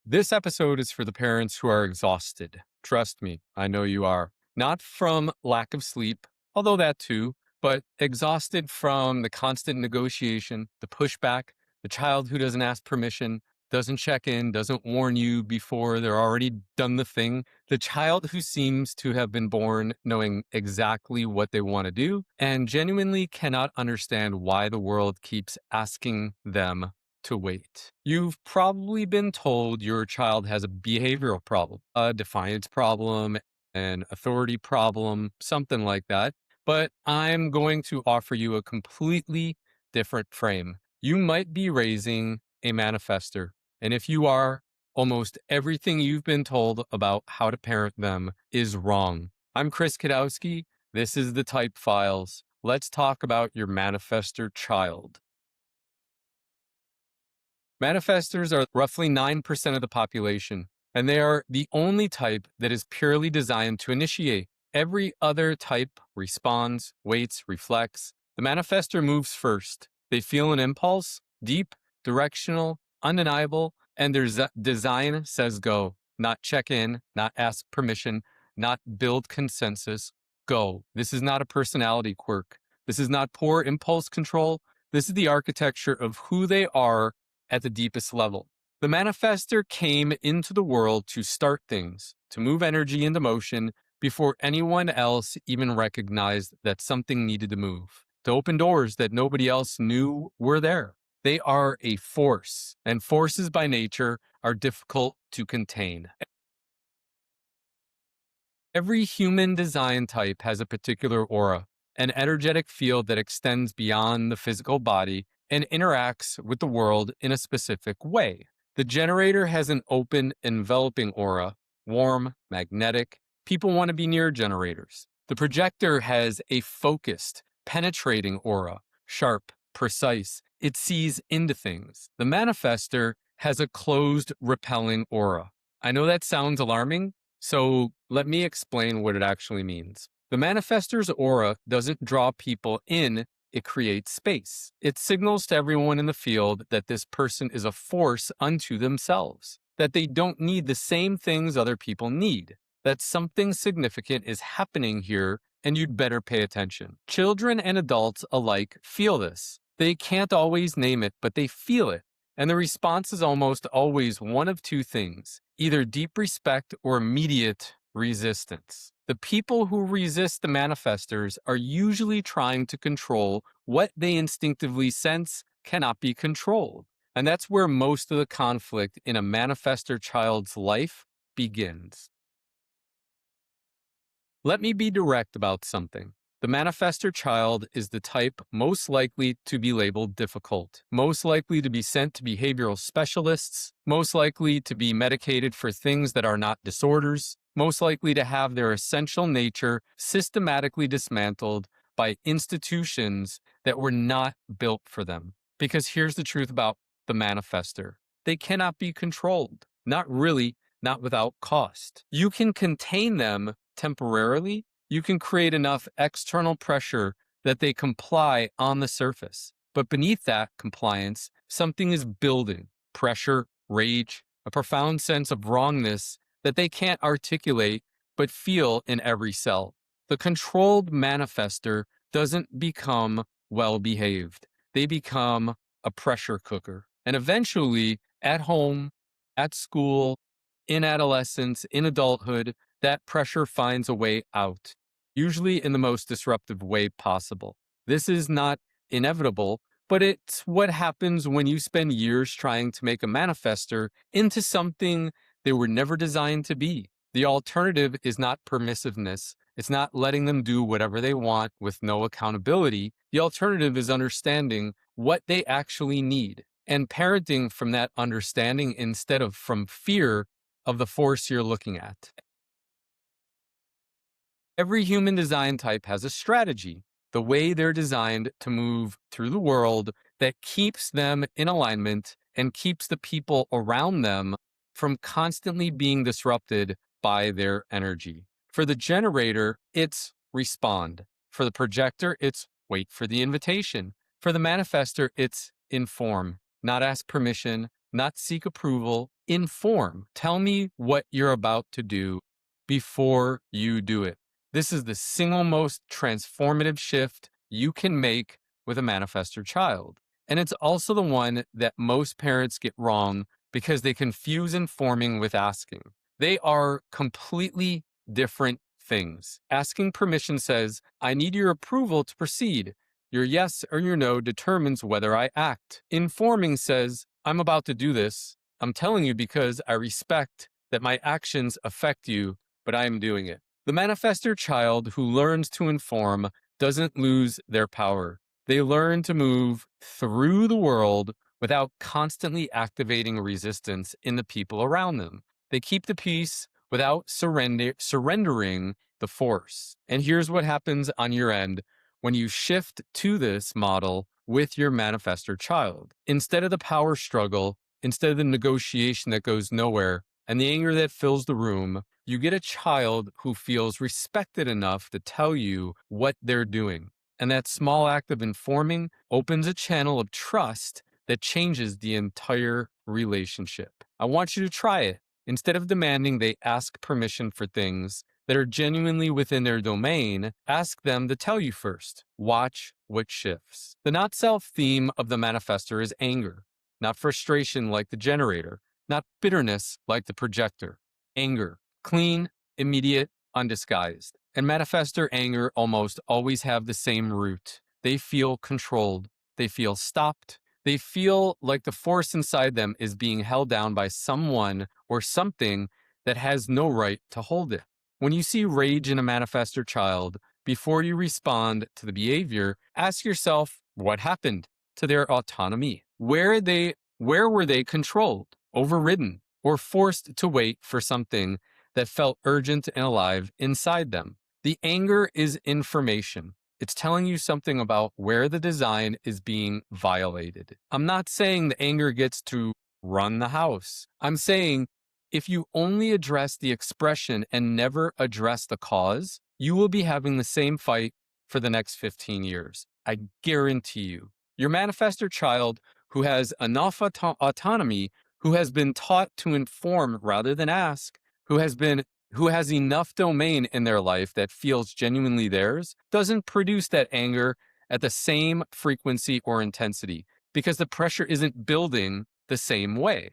This episode is for the parents who are exhausted. Trust me, I know you are. Not from lack of sleep, although that too, but exhausted from the constant negotiation, the pushback, the child who doesn't ask permission, doesn't check in, doesn't warn you before they're already done the thing, the child who seems to have been born knowing exactly what they want to do and genuinely cannot understand why the world keeps asking them to wait. You've probably been told your child has a behavioral problem, a defiance problem, an authority problem, something like that. But I'm going to offer you a completely different frame. You might be raising a manifestor. And if you are, almost everything you've been told about how to parent them is wrong. I'm Chris Kadowski. This is the Type Files. Let's talk about your manifestor child. Manifestors are roughly 9% of the population, and they are the only type that is purely designed to initiate. Every other type responds, waits, reflects. The manifestor moves first. They feel an impulse, deep, directional, undeniable, and their design says go. Not check in, not ask permission, not build consensus. Go. This is not a personality quirk. This is not poor impulse control. This is the architecture of who they are at the deepest level. The manifestor came into the world to start things, to move energy into motion before anyone else even recognized that something needed to move, to open doors that nobody else knew were there. They are a force, and forces by nature are difficult to contain. Every human design type has a particular aura, an energetic field that extends beyond the physical body and interacts with the world in a specific way. The generator has an open, enveloping aura, warm, magnetic. People want to be near generators. The projector has a focused, penetrating aura, sharp, precise. It sees into things. The manifestor has a closed, repelling aura. I know that sounds alarming, so let me explain what it actually means. The manifestor's aura doesn't draw people in, it creates space. It signals to everyone in the field that this person is a force unto themselves, that they don't need the same things other people need, that something significant is happening here and you'd better pay attention. Children and adults alike feel this. They can't always name it, but they feel it. And the response is almost always one of two things, either deep respect or immediate resistance. The people who resist the manifestors are usually trying to control what they instinctively sense cannot be controlled. And that's where most of the conflict in a manifestor child's life begins. Let me be direct about something. The manifestor child is the type most likely to be labeled difficult, most likely to be sent to behavioral specialists, most likely to be medicated for things that are not disorders, most likely to have their essential nature systematically dismantled by institutions that were not built for them. Because here's the truth about the manifestor. They cannot be controlled. Not really, not without cost. You can contain them temporarily. You can create enough external pressure that they comply on the surface. But beneath that compliance, something is building: pressure, rage, a profound sense of wrongness that they can't articulate but feel in every cell. The controlled manifestor doesn't become well behaved, they become a pressure cooker. And eventually, at home, at school, in adolescence, in adulthood, that pressure finds a way out, usually in the most disruptive way possible. This is not inevitable, but it's what happens when you spend years trying to make a manifestor into something they were never designed to be. The alternative is not permissiveness. It's not letting them do whatever they want with no accountability. The alternative is understanding what they actually need and parenting from that understanding instead of from fear of the force you're looking at. Every human design type has a strategy, the way they're designed to move through the world that keeps them in alignment and keeps the people around them from constantly being disrupted by their energy. For the generator, it's respond. For the projector, it's wait for the invitation. For the manifestor, it's inform, not ask permission, not seek approval, Inform. Tell me what you're about to do before you do it. This is the single most transformative shift you can make with a manifestor child. And it's also the one that most parents get wrong because they confuse informing with asking. They are completely different things. Asking permission says, I need your approval to proceed. Your yes or your no determines whether I act. Informing says, I'm about to do this. I'm telling you because I respect that my actions affect you, but I am doing it. The manifestor child who learns to inform doesn't lose their power. They learn to move through the world without constantly activating resistance in the people around them. They keep the peace without surrendering the force. And here's what happens on your end when you shift to this model with your manifestor child. Instead of the power struggle, instead of the negotiation that goes nowhere and the anger that fills the room, you get a child who feels respected enough to tell you what they're doing. And that small act of informing opens a channel of trust that changes the entire relationship. I want you to try it. Instead of demanding they ask permission for things that are genuinely within their domain, ask them to tell you first. Watch what shifts. The not self theme of the manifestor is anger, not frustration like the generator, not bitterness like the projector. Anger, clean, immediate, undisguised. And manifestor anger almost always have the same root. They feel controlled. They feel stopped. They feel like the force inside them is being held down by someone or something that has no right to hold it. When you see rage in a manifestor child, before you respond to the behavior, ask yourself what happened to their autonomy. Where were they controlled, overridden, or forced to wait for something that felt urgent and alive inside them? The anger is information. It's telling you something about where the design is being violated. I'm not saying the anger gets to run the house. I'm saying if you only address the expression and never address the cause, you will be having the same fight for the next 15 years. I guarantee you. Your manifestor child who has enough autonomy, who has been taught to inform rather than ask, who has enough domain in their life that feels genuinely theirs, doesn't produce that anger at the same frequency or intensity because the pressure isn't building the same way.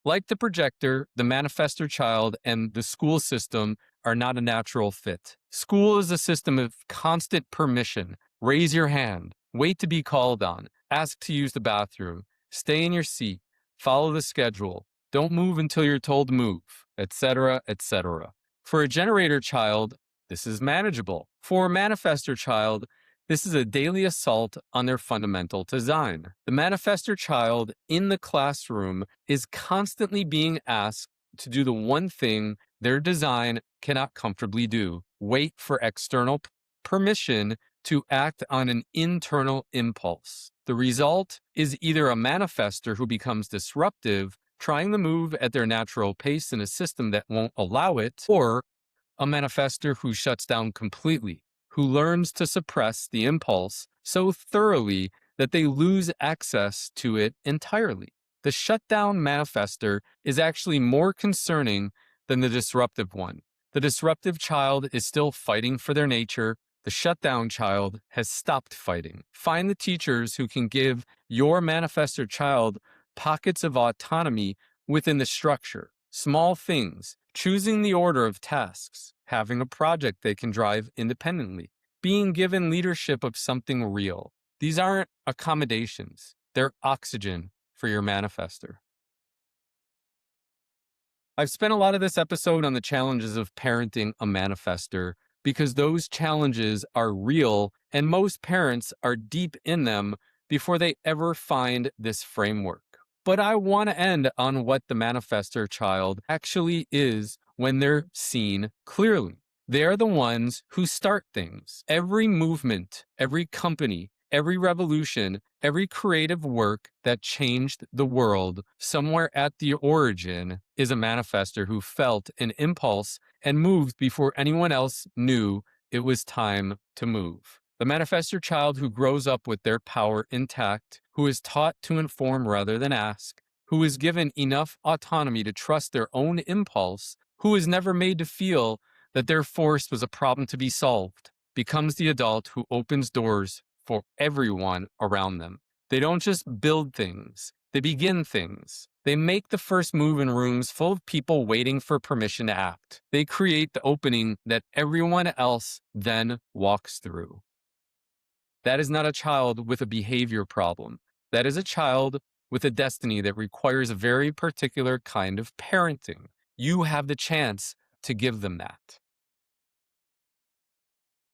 Like the projector, the manifestor child and the school system are not a natural fit. School is a system of constant permission. Raise your hand, wait to be called on, ask to use the bathroom, stay in your seat, follow the schedule, don't move until you're told to move, etc., etc. For a generator child, this is manageable. For a manifestor child, this is a daily assault on their fundamental design. The manifestor child in the classroom is constantly being asked to do the one thing their design cannot comfortably do: wait for external permission to act on an internal impulse. The result is either a manifestor who becomes disruptive, trying to move at their natural pace in a system that won't allow it, or a manifestor who shuts down completely, who learns to suppress the impulse so thoroughly that they lose access to it entirely. The shutdown manifestor is actually more concerning than the disruptive one. The disruptive child is still fighting for their nature. The shutdown child has stopped fighting. Find the teachers who can give your manifestor child pockets of autonomy within the structure. Small things, choosing the order of tasks, having a project they can drive independently, being given leadership of something real. These aren't accommodations. They're oxygen for your manifestor. I've spent a lot of this episode on the challenges of parenting a manifestor because those challenges are real and most parents are deep in them before they ever find this framework. But I want to end on what the manifestor child actually is when they're seen clearly. They're the ones who start things. Every movement, every company, every revolution, every creative work that changed the world, somewhere at the origin is a manifestor who felt an impulse and moved before anyone else knew it was time to move. The manifestor child who grows up with their power intact, who is taught to inform rather than ask, who is given enough autonomy to trust their own impulse, who is never made to feel that their force was a problem to be solved, becomes the adult who opens doors for everyone around them. They don't just build things, they begin things. They make the first move in rooms full of people waiting for permission to act. They create the opening that everyone else then walks through. That is not a child with a behavior problem. That is a child with a destiny that requires a very particular kind of parenting. You have the chance to give them that.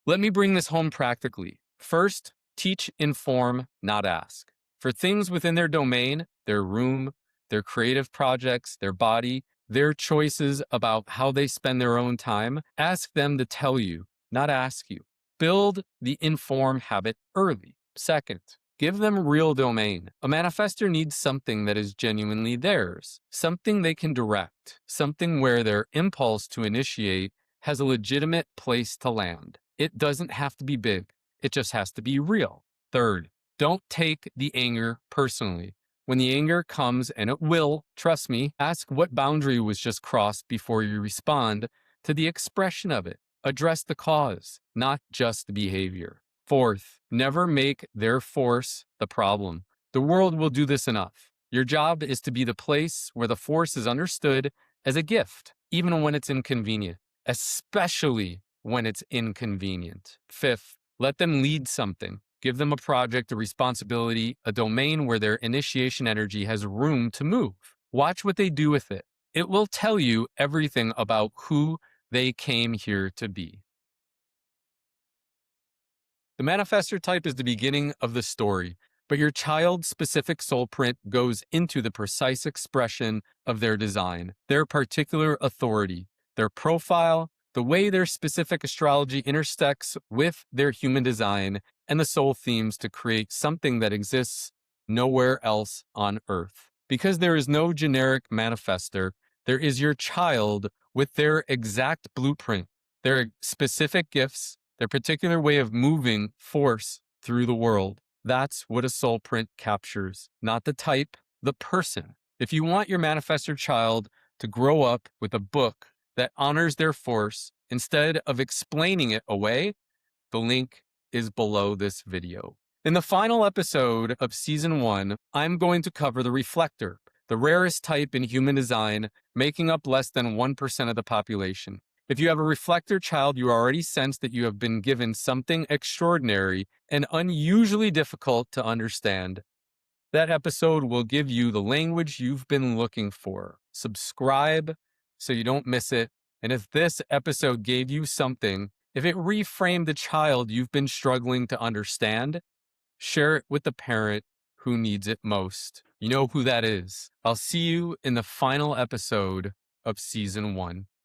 Let me bring this home practically. First, teach, inform, not ask. For things within their domain, their room, their creative projects, their body, their choices about how they spend their own time, ask them to tell you, not ask you. Build the inform habit early. Second, give them real domain. A manifestor needs something that is genuinely theirs, something they can direct, something where their impulse to initiate has a legitimate place to land. It doesn't have to be big. It just has to be real. Third, don't take the anger personally. When the anger comes, and it will, trust me, ask what boundary was just crossed before you respond to the expression of it. Address the cause, not just the behavior. Fourth, never make their force the problem. The world will do this enough. Your job is to be the place where the force is understood as a gift, even when it's inconvenient, especially when it's inconvenient. Fifth, let them lead something. Give them a project, a responsibility, a domain where their initiation energy has room to move. Watch what they do with it. It will tell you everything about who they came here to be. The manifestor type is the beginning of the story, but your child's specific soul print goes into the precise expression of their design, their particular authority, their profile, the way their specific astrology intersects with their human design, and the soul themes to create something that exists nowhere else on Earth. Because there is no generic manifestor, there is your child with their exact blueprint, their specific gifts, their particular way of moving force through the world. That's what a soul print captures, not the type, the person. If you want your manifestor child to grow up with a book that honors their force instead of explaining it away, the link is below this video. In the final episode of Season 1, I'm going to cover the reflector, the rarest type in human design, making up less than 1% of the population. If you have a reflector child, you already sense that you have been given something extraordinary and unusually difficult to understand. That episode will give you the language you've been looking for. Subscribe so you don't miss it. And if this episode gave you something, if it reframed the child you've been struggling to understand, share it with the parent who needs it most. You know who that is. I'll see you in the final episode of Season 1.